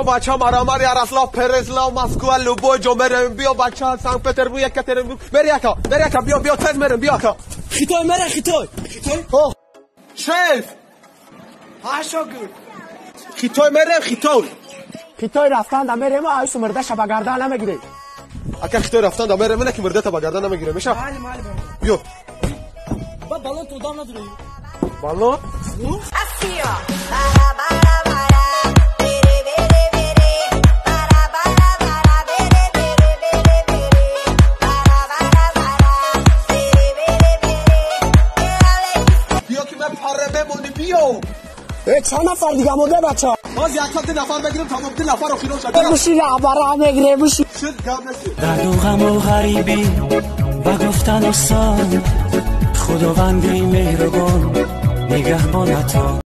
بچه مرامر یارسلاف پرزلاو مسکو لوبو جمرم بیا بچه سنت پترزبورگ یکاترینبورگ بری بیا تز مرم بیا تا خیتای مره خیتای شیف هاشو گود خیتای مرم خیتای رفتن در مرم آیسو مرده شب گردن نمیگیره اگه خیتای رفتن در مرم نه که مرده تا بگردن نمیگیره میشه بیا با بالون تو دام نداری بالون چند نفر دیگه مونده بچه باز یک نفر بگیریم تا مبدی نفر رو خیلون شد بوشی رهبره میگیره بوشی شد گم نسی درد و غم و غریبی و گفتن و سان خداوندی مهربان نگهبان عطا